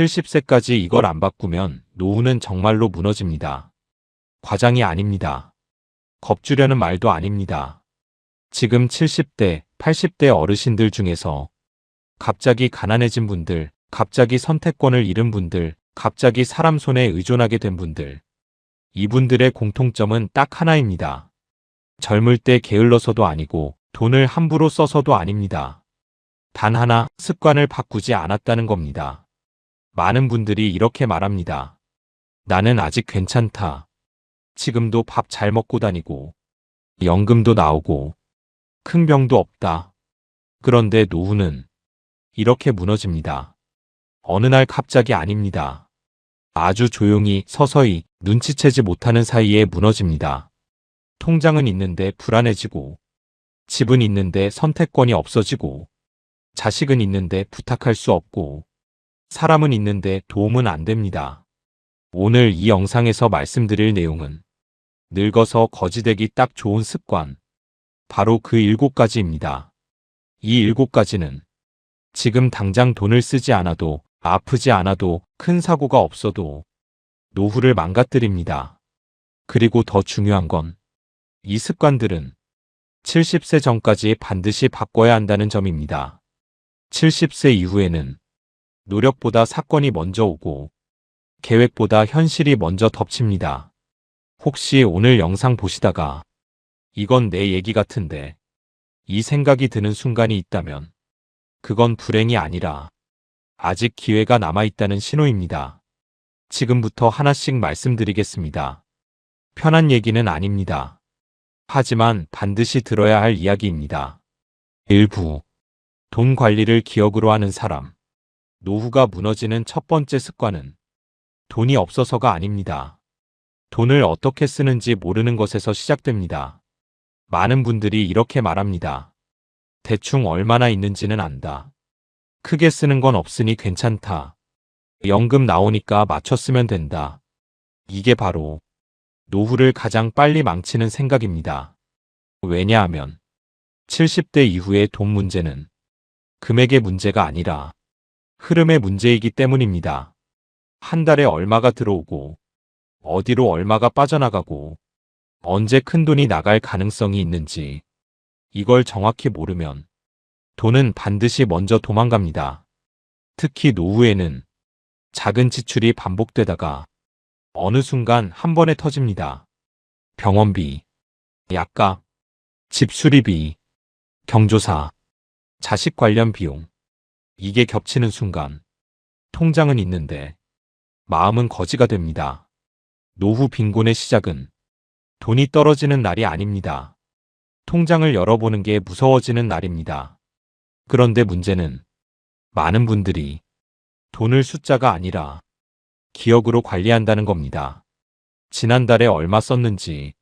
70세까지 이걸 안 바꾸면 노후는 정말로 무너집니다. 과장이 아닙니다. 겁주려는 말도 아닙니다. 지금 70대, 80대 어르신들 중에서 갑자기 가난해진 분들, 갑자기 선택권을 잃은 분들, 갑자기 사람 손에 의존하게 된 분들, 이분들의 공통점은 딱 하나입니다. 젊을 때 게을러서도 아니고 돈을 함부로 써서도 아닙니다. 단 하나, 습관을 바꾸지 않았다는 겁니다. 많은 분들이 이렇게 말합니다. 나는 아직 괜찮다. 지금도 밥 잘 먹고 다니고 연금도 나오고 큰 병도 없다. 그런데 노후는 이렇게 무너집니다. 어느 날 갑자기 아닙니다. 아주 조용히 서서히 눈치채지 못하는 사이에 무너집니다. 통장은 있는데 불안해지고, 집은 있는데 선택권이 없어지고, 자식은 있는데 부탁할 수 없고, 사람은 있는데 도움은 안 됩니다. 오늘 이 영상에서 말씀드릴 내용은 늙어서 거지되기 딱 좋은 습관, 바로 그 7가지입니다. 이 7가지는 지금 당장 돈을 쓰지 않아도, 아프지 않아도, 큰 사고가 없어도 노후를 망가뜨립니다. 그리고 더 중요한 건 이 습관들은 70세 전까지 반드시 바꿔야 한다는 점입니다. 70세 이후에는 노력보다 사건이 먼저 오고 계획보다 현실이 먼저 덮칩니다. 혹시 오늘 영상 보시다가 이건 내 얘기 같은데 이 생각이 드는 순간이 있다면 그건 불행이 아니라 아직 기회가 남아있다는 신호입니다. 지금부터 하나씩 말씀드리겠습니다. 편한 얘기는 아닙니다. 하지만 반드시 들어야 할 이야기입니다. 1부. 돈 관리를 기억으로 하는 사람. 노후가 무너지는 첫 번째 습관은 돈이 없어서가 아닙니다. 돈을 어떻게 쓰는지 모르는 것에서 시작됩니다. 많은 분들이 이렇게 말합니다. 대충 얼마나 있는지는 안다. 크게 쓰는 건 없으니 괜찮다. 연금 나오니까 맞춰 쓰면 된다. 이게 바로 노후를 가장 빨리 망치는 생각입니다. 왜냐하면 70대 이후의 돈 문제는 금액의 문제가 아니라 흐름의 문제이기 때문입니다. 한 달에 얼마가 들어오고 어디로 얼마가 빠져나가고 언제 큰돈이 나갈 가능성이 있는지 이걸 정확히 모르면 돈은 반드시 먼저 도망갑니다. 특히 노후에는 작은 지출이 반복되다가 어느 순간 한 번에 터집니다. 병원비, 약값, 집 수리비, 경조사, 자식 관련 비용. 이게 겹치는 순간 통장은 있는데 마음은 거지가 됩니다. 노후 빈곤의 시작은 돈이 떨어지는 날이 아닙니다. 통장을 열어보는 게 무서워지는 날입니다. 그런데 문제는 많은 분들이 돈을 숫자가 아니라 기억으로 관리한다는 겁니다. 지난달에 얼마 썼는지,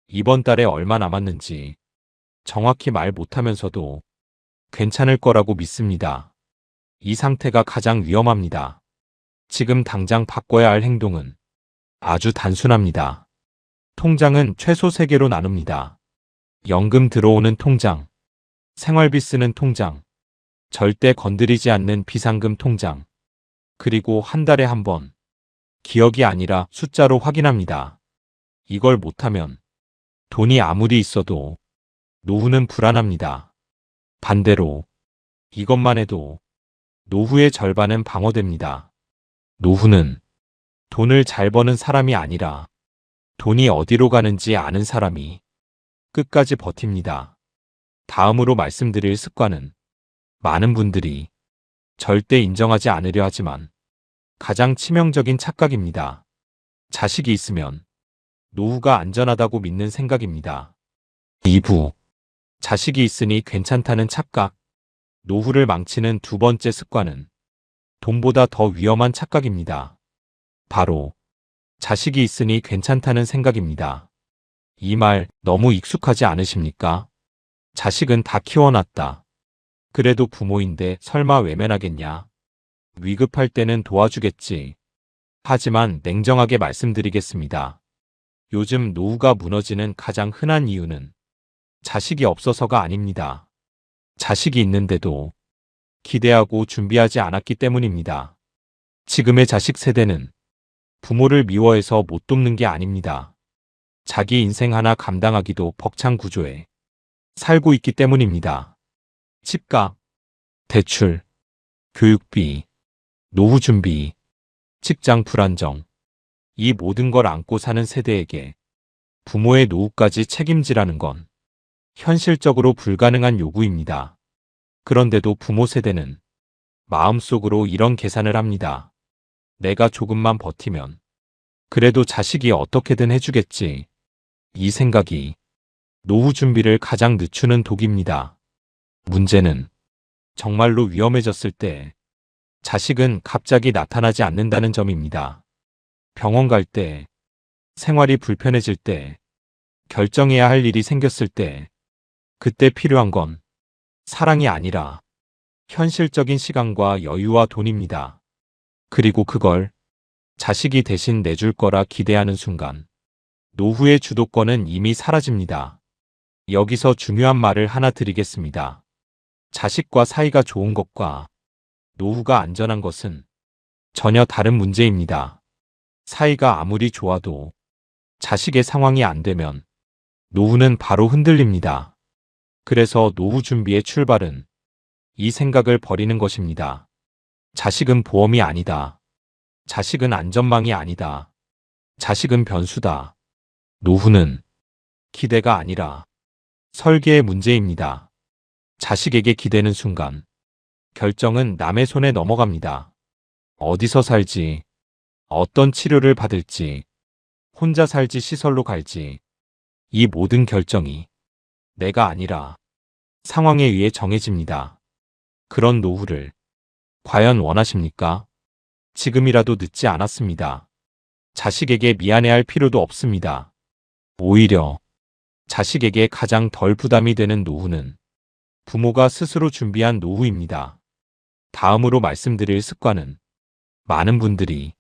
이번 달에 얼마 남았는지 정확히 말 못하면서도 괜찮을 거라고 믿습니다. 이 상태가 가장 위험합니다. 지금 당장 바꿔야 할 행동은 아주 단순합니다. 통장은 최소 3개로 나눕니다. 연금 들어오는 통장, 생활비 쓰는 통장, 절대 건드리지 않는 비상금 통장, 그리고 한 달에 한 번, 기억이 아니라 숫자로 확인합니다. 이걸 못하면 돈이 아무리 있어도 노후는 불안합니다. 반대로 이것만 해도 노후의 절반은 방어됩니다. 노후는 돈을 잘 버는 사람이 아니라 돈이 어디로 가는지 아는 사람이 끝까지 버팁니다. 다음으로 말씀드릴 습관은 많은 분들이 절대 인정하지 않으려 하지만 가장 치명적인 착각입니다. 자식이 있으면 노후가 안전하다고 믿는 생각입니다. 2부. 자식이 있으니 괜찮다는 착각. 노후를 망치는 두 번째 습관은 돈보다 더 위험한 착각입니다. 바로 자식이 있으니 괜찮다는 생각입니다. 이 말 너무 익숙하지 않으십니까? 자식은 다 키워놨다. 그래도 부모인데 설마 외면하겠냐? 위급할 때는 도와주겠지. 하지만 냉정하게 말씀드리겠습니다. 요즘 노후가 무너지는 가장 흔한 이유는 자식이 없어서가 아닙니다. 자식이 있는데도 기대하고 준비하지 않았기 때문입니다. 지금의 자식 세대는 부모를 미워해서 못 돕는 게 아닙니다. 자기 인생 하나 감당하기도 벅찬 구조에 살고 있기 때문입니다. 집값, 대출, 교육비, 노후 준비, 직장 불안정, 이 모든 걸 안고 사는 세대에게 부모의 노후까지 책임지라는 건 현실적으로 불가능한 요구입니다. 그런데도 부모 세대는 마음속으로 이런 계산을 합니다. 내가 조금만 버티면 그래도 자식이 어떻게든 해주겠지. 이 생각이 노후 준비를 가장 늦추는 독입니다. 문제는 정말로 위험해졌을 때 자식은 갑자기 나타나지 않는다는 점입니다. 병원 갈 때, 생활이 불편해질 때, 결정해야 할 일이 생겼을 때, 그때 필요한 건 사랑이 아니라 현실적인 시간과 여유와 돈입니다. 그리고 그걸 자식이 대신 내줄 거라 기대하는 순간 노후의 주도권은 이미 사라집니다. 여기서 중요한 말을 하나 드리겠습니다. 자식과 사이가 좋은 것과 노후가 안전한 것은 전혀 다른 문제입니다. 사이가 아무리 좋아도 자식의 상황이 안 되면 노후는 바로 흔들립니다. 그래서 노후 준비의 출발은 이 생각을 버리는 것입니다. 자식은 보험이 아니다. 자식은 안전망이 아니다. 자식은 변수다. 노후는 기대가 아니라 설계의 문제입니다. 자식에게 기대는 순간 결정은 남의 손에 넘어갑니다. 어디서 살지, 어떤 치료를 받을지, 혼자 살지 시설로 갈지, 이 모든 결정이 내가 아니라 상황에 의해 정해집니다. 그런 노후를 과연 원하십니까? 지금이라도 늦지 않았습니다. 자식에게 미안해할 필요도 없습니다. 오히려 자식에게 가장 덜 부담이 되는 노후는 부모가 스스로 준비한 노후입니다. 다음으로 말씀드릴 습관은 많은 분들이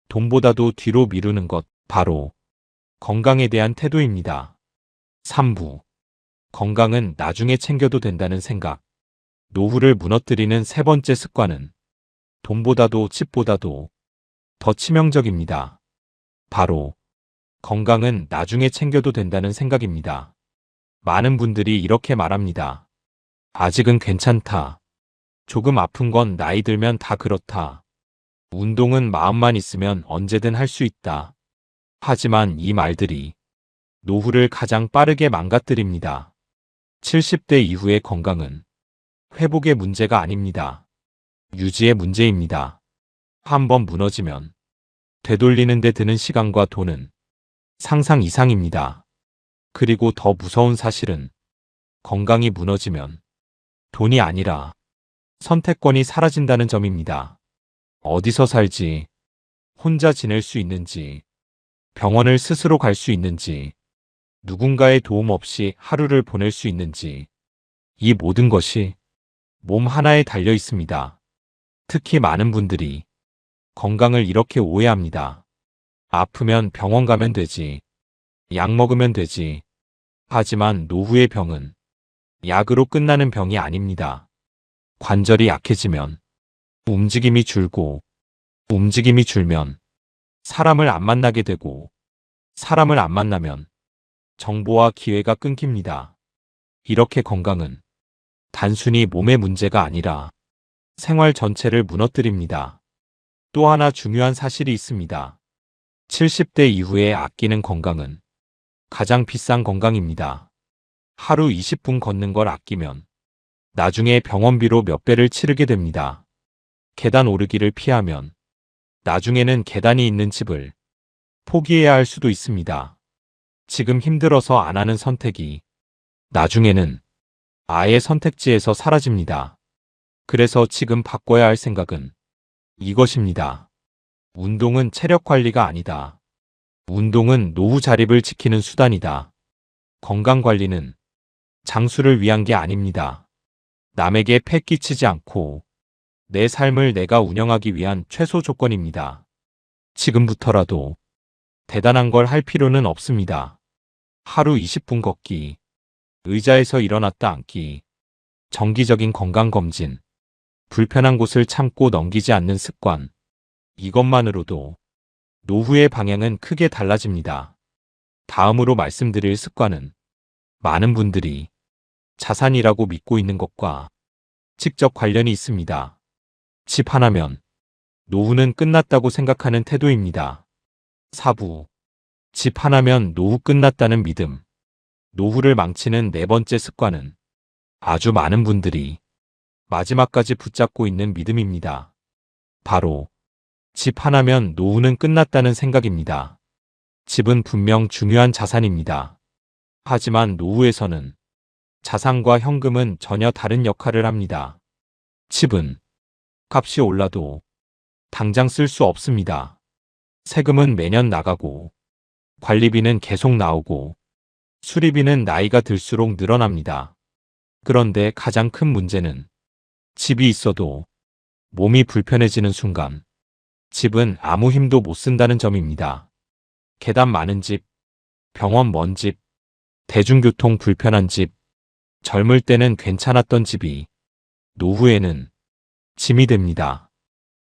돈보다도 뒤로 미루는 것, 바로 건강에 대한 태도입니다. 3부. 건강은 나중에 챙겨도 된다는 생각. 노후를 무너뜨리는 세 번째 습관은 돈보다도 집보다도 더 치명적입니다. 바로 건강은 나중에 챙겨도 된다는 생각입니다. 많은 분들이 이렇게 말합니다. 아직은 괜찮다. 조금 아픈 건 나이 들면 다 그렇다. 운동은 마음만 있으면 언제든 할 수 있다. 하지만 이 말들이 노후를 가장 빠르게 망가뜨립니다. 70대 이후의 건강은 회복의 문제가 아닙니다. 유지의 문제입니다. 한번 무너지면 되돌리는 데 드는 시간과 돈은 상상 이상입니다. 그리고 더 무서운 사실은 건강이 무너지면 돈이 아니라 선택권이 사라진다는 점입니다. 어디서 살지, 혼자 지낼 수 있는지, 병원을 스스로 갈 수 있는지, 누군가의 도움 없이 하루를 보낼 수 있는지, 이 모든 것이 몸 하나에 달려 있습니다. 특히 많은 분들이 건강을 이렇게 오해합니다. 아프면 병원 가면 되지. 약 먹으면 되지. 하지만 노후의 병은 약으로 끝나는 병이 아닙니다. 관절이 약해지면 움직임이 줄고, 움직임이 줄면 사람을 안 만나게 되고, 사람을 안 만나면 정보와 기회가 끊깁니다. 이렇게 건강은 단순히 몸의 문제가 아니라 생활 전체를 무너뜨립니다. 또 하나 중요한 사실이 있습니다. 70대 이후에 아끼는 건강은 가장 비싼 건강입니다. 하루 20분 걷는 걸 아끼면 나중에 병원비로 몇 배를 치르게 됩니다. 계단 오르기를 피하면 나중에는 계단이 있는 집을 포기해야 할 수도 있습니다. 지금 힘들어서 안 하는 선택이 나중에는 아예 선택지에서 사라집니다. 그래서 지금 바꿔야 할 생각은 이것입니다. 운동은 체력 관리가 아니다. 운동은 노후 자립을 지키는 수단이다. 건강 관리는 장수를 위한 게 아닙니다. 남에게 폐 끼치지 않고 내 삶을 내가 운영하기 위한 최소 조건입니다. 지금부터라도 대단한 걸 할 필요는 없습니다. 하루 20분 걷기, 의자에서 일어났다 앉기, 정기적인 건강검진, 불편한 곳을 참고 넘기지 않는 습관, 이것만으로도 노후의 방향은 크게 달라집니다. 다음으로 말씀드릴 습관은 많은 분들이 자산이라고 믿고 있는 것과 직접 관련이 있습니다. 집 하나면 노후는 끝났다고 생각하는 태도입니다. 사부, 집 하나면 노후 끝났다는 믿음. 노후를 망치는 네 번째 습관은 아주 많은 분들이 마지막까지 붙잡고 있는 믿음입니다. 바로 집 하나면 노후는 끝났다는 생각입니다. 집은 분명 중요한 자산입니다. 하지만 노후에서는 자산과 현금은 전혀 다른 역할을 합니다. 집은 값이 올라도 당장 쓸 수 없습니다. 세금은 매년 나가고 관리비는 계속 나오고 수리비는 나이가 들수록 늘어납니다. 그런데 가장 큰 문제는 집이 있어도 몸이 불편해지는 순간 집은 아무 힘도 못 쓴다는 점입니다. 계단 많은 집, 병원 먼 집, 대중교통 불편한 집, 젊을 때는 괜찮았던 집이 노후에는 짐이 됩니다.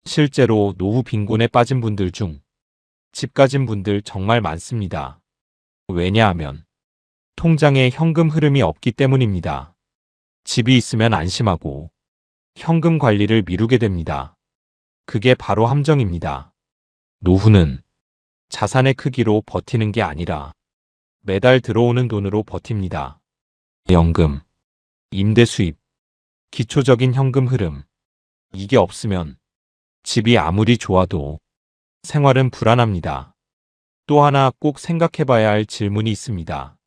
실제로 노후 빈곤에 빠진 분들 중 집 가진 분들 정말 많습니다. 왜냐하면 통장에 현금 흐름이 없기 때문입니다. 집이 있으면 안심하고 현금 관리를 미루게 됩니다. 그게 바로 함정입니다. 노후는 자산의 크기로 버티는 게 아니라 매달 들어오는 돈으로 버팁니다. 연금, 임대 수입, 기초적인 현금 흐름. 이게 없으면 집이 아무리 좋아도 생활은 불안합니다. 또 하나 꼭 생각해 봐야 할 질문이 있습니다.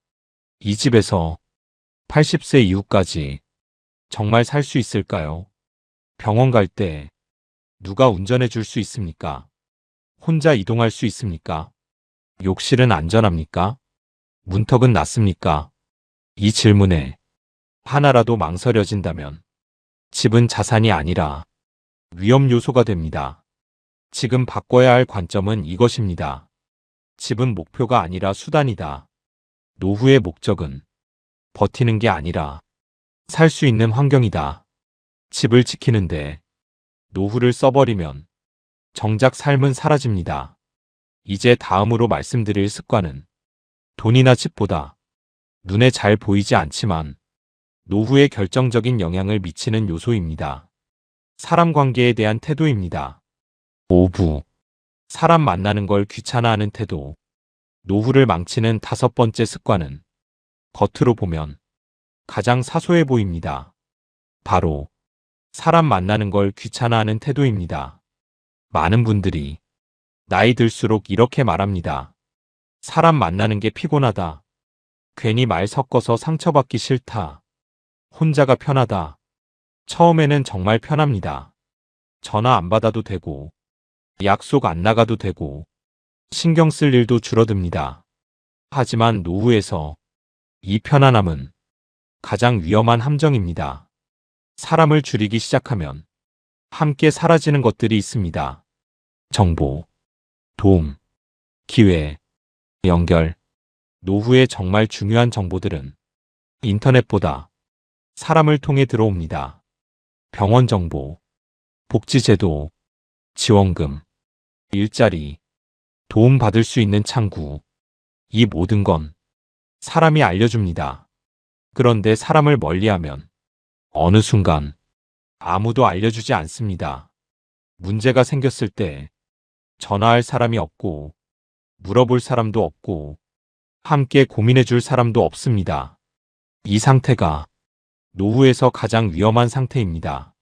이 집에서 80세 이후까지 정말 살 수 있을까요? 병원 갈 때 누가 운전해 줄 수 있습니까? 혼자 이동할 수 있습니까? 욕실은 안전합니까? 문턱은 낮습니까? 이 질문에 하나라도 망설여진다면 집은 자산이 아니라 위험 요소가 됩니다. 지금 바꿔야 할 관점은 이것입니다. 집은 목표가 아니라 수단이다. 노후의 목적은 버티는 게 아니라 살 수 있는 환경이다. 집을 지키는데 노후를 써버리면 정작 삶은 사라집니다. 이제 다음으로 말씀드릴 습관은 돈이나 집보다 눈에 잘 보이지 않지만 노후에 결정적인 영향을 미치는 요소입니다. 사람 관계에 대한 태도입니다. 5부. 사람 만나는 걸 귀찮아하는 태도. 노후를 망치는 다섯 번째 습관은 겉으로 보면 가장 사소해 보입니다. 바로 사람 만나는 걸 귀찮아하는 태도입니다. 많은 분들이 나이 들수록 이렇게 말합니다. 사람 만나는 게 피곤하다. 괜히 말 섞어서 상처받기 싫다. 혼자가 편하다. 처음에는 정말 편합니다. 전화 안 받아도 되고, 약속 안 나가도 되고, 신경 쓸 일도 줄어듭니다. 하지만 노후에서 이 편안함은 가장 위험한 함정입니다. 사람을 줄이기 시작하면 함께 사라지는 것들이 있습니다. 정보, 도움, 기회, 연결. 노후에 정말 중요한 정보들은 인터넷보다 사람을 통해 들어옵니다. 병원 정보, 복지제도, 지원금, 일자리, 도움받을 수 있는 창구. 이 모든 건 사람이 알려줍니다. 그런데 사람을 멀리하면 어느 순간 아무도 알려주지 않습니다. 문제가 생겼을 때 전화할 사람이 없고 물어볼 사람도 없고 함께 고민해 줄 사람도 없습니다. 이 상태가 노후에서 가장 위험한 상태입니다.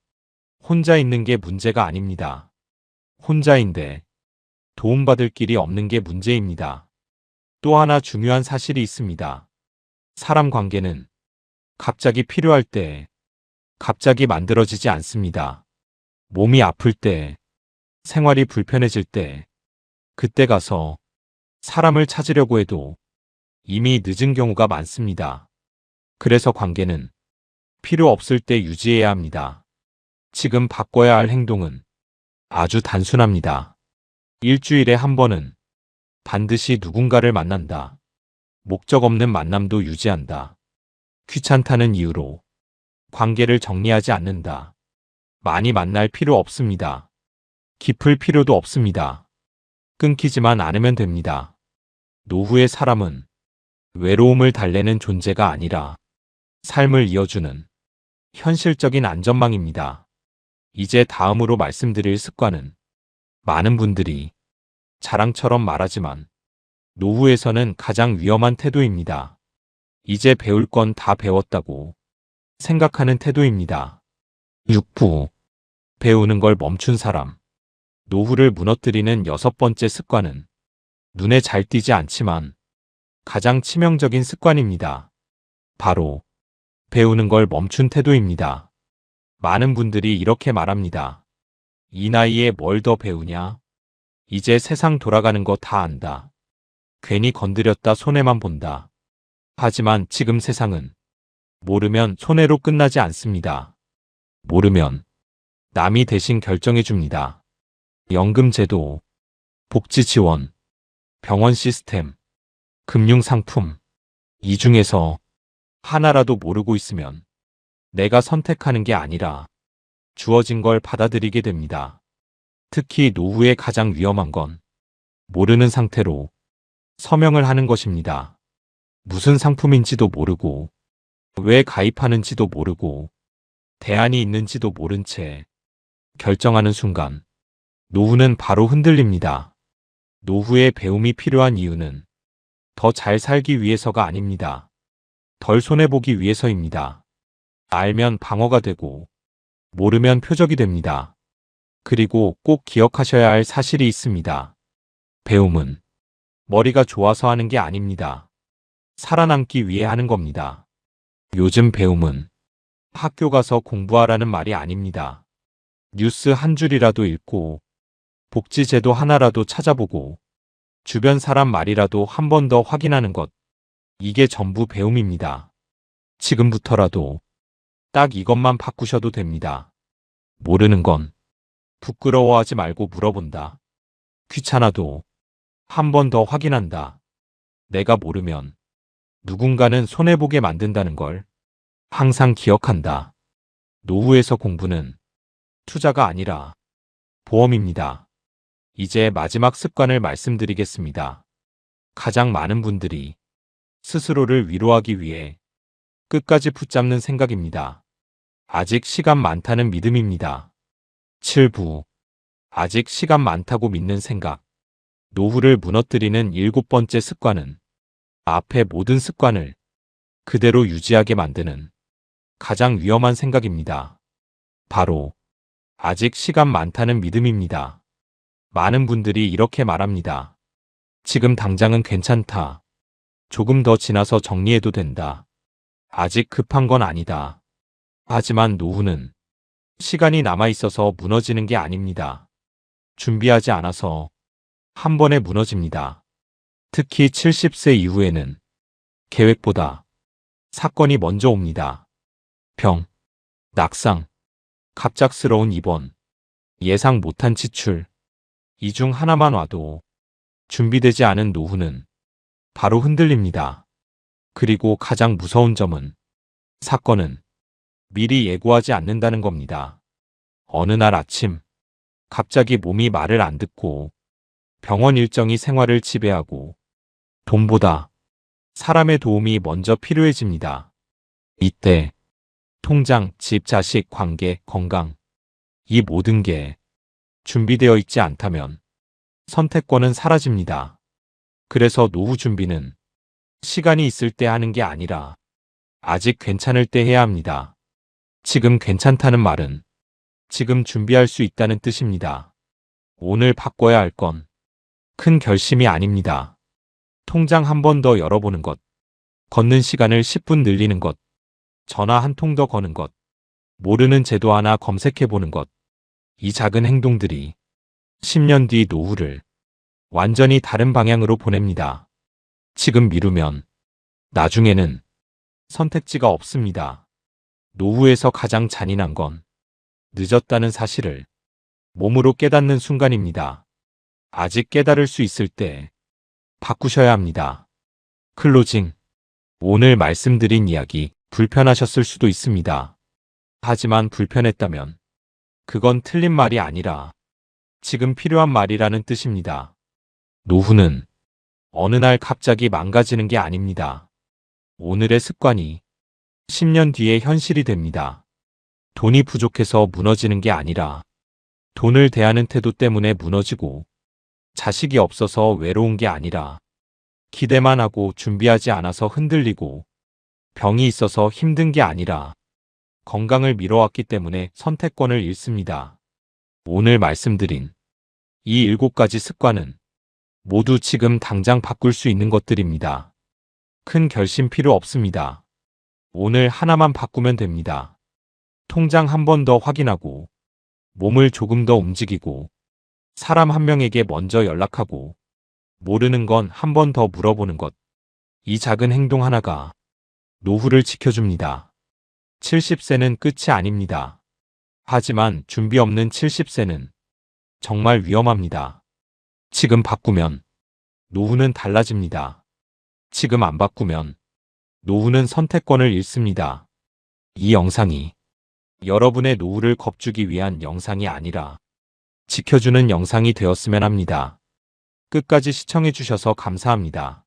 혼자 있는 게 문제가 아닙니다. 혼자인데 도움받을 길이 없는 게 문제입니다. 또 하나 중요한 사실이 있습니다. 사람 관계는 갑자기 필요할 때 갑자기 만들어지지 않습니다. 몸이 아플 때, 생활이 불편해질 때, 그때 가서 사람을 찾으려고 해도 이미 늦은 경우가 많습니다. 그래서 관계는 필요 없을 때 유지해야 합니다. 지금 바꿔야 할 행동은 아주 단순합니다. 일주일에 한 번은 반드시 누군가를 만난다. 목적 없는 만남도 유지한다. 귀찮다는 이유로 관계를 정리하지 않는다. 많이 만날 필요 없습니다. 깊을 필요도 없습니다. 끊기지만 않으면 됩니다. 노후의 사람은 외로움을 달래는 존재가 아니라 삶을 이어주는 현실적인 안전망입니다. 이제 다음으로 말씀드릴 습관은 많은 분들이 자랑처럼 말하지만 노후에서는 가장 위험한 태도입니다. 이제 배울 건 다 배웠다고 생각하는 태도입니다. 6부 배우는 걸 멈춘 사람. 노후를 무너뜨리는 6번째 습관은 눈에 잘 띄지 않지만 가장 치명적인 습관입니다. 바로 배우는 걸 멈춘 태도입니다. 많은 분들이 이렇게 말합니다. 이 나이에 뭘 더 배우냐? 이제 세상 돌아가는 거 다 안다. 괜히 건드렸다 손해만 본다. 하지만 지금 세상은 모르면 손해로 끝나지 않습니다. 모르면 남이 대신 결정해 줍니다. 연금제도, 복지지원, 병원 시스템, 금융상품. 이 중에서 하나라도 모르고 있으면 내가 선택하는 게 아니라 주어진 걸 받아들이게 됩니다. 특히 노후에 가장 위험한 건 모르는 상태로 서명을 하는 것입니다. 무슨 상품인지도 모르고 왜 가입하는지도 모르고 대안이 있는지도 모른 채 결정하는 순간 노후는 바로 흔들립니다. 노후에 배움이 필요한 이유는 더 잘 살기 위해서가 아닙니다. 덜 손해보기 위해서입니다. 알면 방어가 되고 모르면 표적이 됩니다. 그리고 꼭 기억하셔야 할 사실이 있습니다. 배움은 머리가 좋아서 하는 게 아닙니다. 살아남기 위해 하는 겁니다. 요즘 배움은 학교 가서 공부하라는 말이 아닙니다. 뉴스 한 줄이라도 읽고 복지제도 하나라도 찾아보고 주변 사람 말이라도 한 번 더 확인하는 것. 이게 전부 배움입니다. 지금부터라도 딱 이것만 바꾸셔도 됩니다. 모르는 건 부끄러워하지 말고 물어본다. 귀찮아도 한 번 더 확인한다. 내가 모르면 누군가는 손해보게 만든다는 걸 항상 기억한다. 노후에서 공부는 투자가 아니라 보험입니다. 이제 마지막 습관을 말씀드리겠습니다. 가장 많은 분들이 스스로를 위로하기 위해 끝까지 붙잡는 생각입니다. 아직 시간 많다는 믿음입니다. 7부 아직 시간 많다고 믿는 생각. 노후를 무너뜨리는 7번째 습관은 앞의 모든 습관을 그대로 유지하게 만드는 가장 위험한 생각입니다. 바로 아직 시간 많다는 믿음입니다. 많은 분들이 이렇게 말합니다. 지금 당장은 괜찮다. 조금 더 지나서 정리해도 된다. 아직 급한 건 아니다. 하지만 노후는 시간이 남아있어서 무너지는 게 아닙니다. 준비하지 않아서 한 번에 무너집니다. 특히 70세 이후에는 계획보다 사건이 먼저 옵니다. 병, 낙상, 갑작스러운 입원, 예상 못한 지출. 이 중 하나만 와도 준비되지 않은 노후는 바로 흔들립니다. 그리고 가장 무서운 점은 사건은 미리 예고하지 않는다는 겁니다. 어느 날 아침 갑자기 몸이 말을 안 듣고 병원 일정이 생활을 지배하고 돈보다 사람의 도움이 먼저 필요해집니다. 이때 통장, 집, 자식, 관계, 건강 이 모든 게 준비되어 있지 않다면 선택권은 사라집니다. 그래서 노후 준비는 시간이 있을 때 하는 게 아니라 아직 괜찮을 때 해야 합니다. 지금 괜찮다는 말은 지금 준비할 수 있다는 뜻입니다. 오늘 바꿔야 할 건 큰 결심이 아닙니다. 통장 한 번 더 열어보는 것, 걷는 시간을 10분 늘리는 것, 전화 한 통 더 거는 것, 모르는 제도 하나 검색해보는 것. 이 작은 행동들이 10년 뒤 노후를 완전히 다른 방향으로 보냅니다. 지금 미루면 나중에는 선택지가 없습니다. 노후에서 가장 잔인한 건 늦었다는 사실을 몸으로 깨닫는 순간입니다. 아직 깨달을 수 있을 때 바꾸셔야 합니다. 클로징. 오늘 말씀드린 이야기 불편하셨을 수도 있습니다. 하지만 불편했다면 그건 틀린 말이 아니라 지금 필요한 말이라는 뜻입니다. 노후는 어느 날 갑자기 망가지는 게 아닙니다. 오늘의 습관이 10년 뒤에 현실이 됩니다. 돈이 부족해서 무너지는 게 아니라 돈을 대하는 태도 때문에 무너지고, 자식이 없어서 외로운 게 아니라 기대만 하고 준비하지 않아서 흔들리고, 병이 있어서 힘든 게 아니라 건강을 미뤄왔기 때문에 선택권을 잃습니다. 오늘 말씀드린 이 7가지 습관은 모두 지금 당장 바꿀 수 있는 것들입니다. 큰 결심 필요 없습니다. 오늘 하나만 바꾸면 됩니다. 통장 한 번 더 확인하고, 몸을 조금 더 움직이고, 사람 한 명에게 먼저 연락하고, 모르는 건 한 번 더 물어보는 것. 이 작은 행동 하나가 노후를 지켜줍니다. 70세는 끝이 아닙니다. 하지만 준비 없는 70세는 정말 위험합니다. 지금 바꾸면 노후는 달라집니다. 지금 안 바꾸면 노후는 선택권을 잃습니다. 이 영상이 여러분의 노후를 겁주기 위한 영상이 아니라 지켜주는 영상이 되었으면 합니다. 끝까지 시청해 주셔서 감사합니다.